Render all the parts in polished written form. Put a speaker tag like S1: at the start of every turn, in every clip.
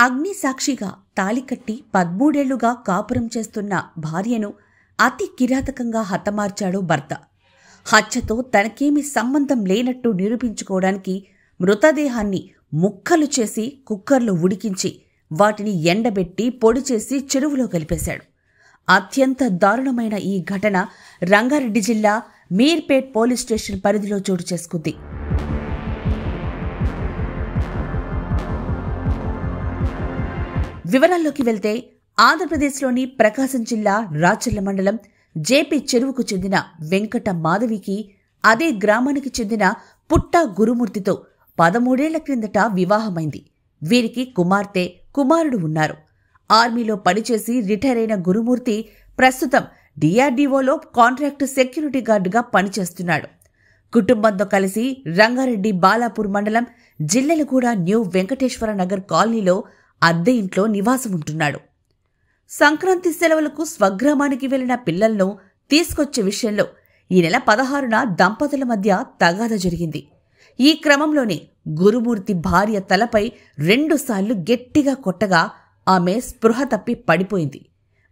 S1: అగ్ని సాక్షిగా తాళికట్టి 13 ఏళ్లుగా కాపురం చేస్తున్న భార్యను అతి కిరాతకంగా హతమార్చాడు భర్త. హత్యతో తనకేమీ సంబంధం లేనట్టు నిరూపించుకోవడానికి మృతదేహాన్ని ముక్కలు చేసి కుక్కర్లో ఉడికించి వాటిని ఎండబెట్టి పొడి చేసి చెరువులో కలిపేశాడు. అత్యంత దారుణమైన ఈ ఘటన రంగారెడ్డి జిల్లా మీర్పేట్ పోలీస్ స్టేషన్ పరిధిలో చోటు చేసుకుంది. వివరాల్లోకి వెళ్తే ఆంధ్రప్రదేశ్లోని ప్రకాశం జిల్లా రాచర్ల మండలం జేపీ చెరువుకు చెందిన వెంకట మాధవికి అదే గ్రామానికి చెందిన పుట్ట గురుమూర్తితో 13 ఏళ్ల క్రిందట వివాహమైంది. వీరికి కుమార్తె, కుమారుడు ఉన్నారు. ఆర్మీలో పనిచేసి రిటైర్ అయిన గురుమూర్తి ప్రస్తుతం డిఆర్డీఓలో కాంట్రాక్ట్ సెక్యూరిటీ గార్డుగా పనిచేస్తున్నాడు. కుటుంబంతో కలిసి రంగారెడ్డి బాలాపూర్ మండలం జిల్లెలగూడ న్యూ వెంకటేశ్వర నగర్ కాలనీలో అద్దె ఇంట్లో నివాసం ఉంటున్నాడు. సంక్రాంతి సెలవులకు స్వగ్రామానికి వెళ్లిన పిల్లలను తీసుకొచ్చే విషయంలో ఈ నెల 16న దంపతుల మధ్య తగాదా జరిగింది. ఈ క్రమంలోనే గురుమూర్తి భార్య తలపై 2 సార్లు గట్టిగా కొట్టగా ఆమె స్పృహ తప్పి పడిపోయింది.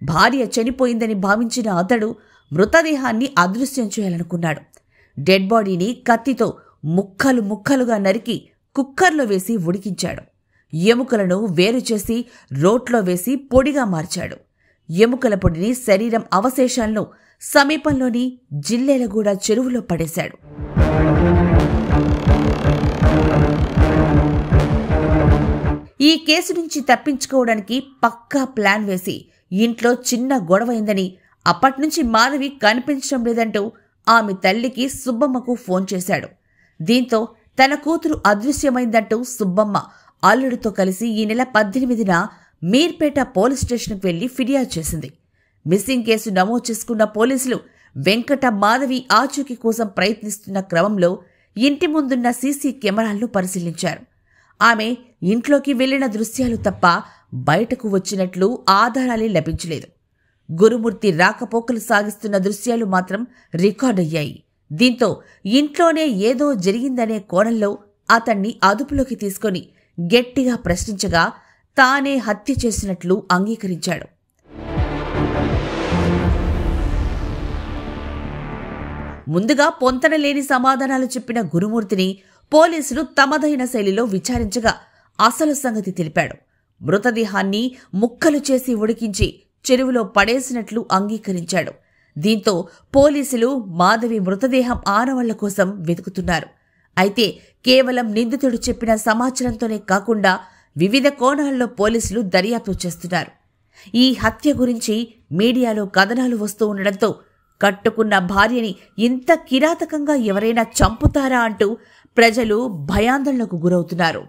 S1: భార్య చనిపోయిందని భావించిన అతడు మృతదేహాన్ని అదృశ్యం చేయాలనుకున్నాడు. డెడ్ బాడీని కత్తితో ముక్కలు ముక్కలుగా నరికి కుక్కర్లో వేసి ఉడికించాడు. ఎముకలను వేరు చేసి రోట్లో వేసి పొడిగా మార్చాడు. ఎముకల పొడిని శరీరం అవశేషాలను సమీపంలోని జిల్లెలగూడ చెరువులో పడేశాడు. ఈ కేసు నుంచి తప్పించుకోవడానికి పక్కా ప్లాన్ వేసి ఇంట్లో చిన్న గొడవైందని, అప్పట్నుంచి మాధవి కనిపించడం లేదంటూ ఆమె తల్లికి సుబ్బమ్మకు ఫోన్ చేశాడు. దీంతో తన కూతురు అదృశ్యమైందంటూ సుబ్బమ్మ అల్లుడితో కలిసి ఈ నెల 18న మీర్పేట పోలీస్ స్టేషన్కు వెళ్లి ఫిర్యాదు చేసింది. మిస్సింగ్ కేసు నమోదు చేసుకున్న పోలీసులు వెంకట మాధవి ఆచూకీ కోసం ప్రయత్నిస్తున్న క్రమంలో ఇంటి ముందున్న సీసీ కెమెరాలను పరిశీలించారు. ఆమె ఇంట్లోకి వెళ్లిన దృశ్యాలు తప్ప బయటకు వచ్చినట్లు ఆధారాలే లభించలేదు. గురుమూర్తి రాకపోకలు సాగిస్తున్న దృశ్యాలు మాత్రం రికార్డయ్యాయి. దీంతో ఇంట్లోనే ఏదో జరిగిందనే కోణంలో అతన్ని అదుపులోకి తీసుకొని గట్టిగా ప్రశ్నించగా తానే హత్య చేసినట్లు అంగీకరించాడు. ముందుగా పొంతనలేని సమాధానాలు చెప్పిన గురుమూర్తిని పోలీసులు తమదైన శైలిలో విచారించగా అసలు సంగతి తెలిపాడు. మృతదేహాన్ని ముక్కలు చేసి ఉడికించి చెరువులో పడేసినట్లు అంగీకరించాడు. దీంతో పోలీసులు మాధవి మృతదేహం ఆనవాళ్ల కోసం వెతుకుతున్నారు. అయితే కేవలం నిందితుడు చెప్పిన సమాచారంతోనే కాకుండా వివిధ కోణాల్లో పోలీసులు దర్యాప్తు చేస్తున్నారు. ఈ హత్య గురించి మీడియాలో కథనాలు వస్తూ ఉండడంతో కట్టుకున్న భార్యని ఇంత కిరాతకంగా ఎవరైనా చంపుతారా అంటూ ప్రజలు భయాందోళనకు గురవుతున్నారు.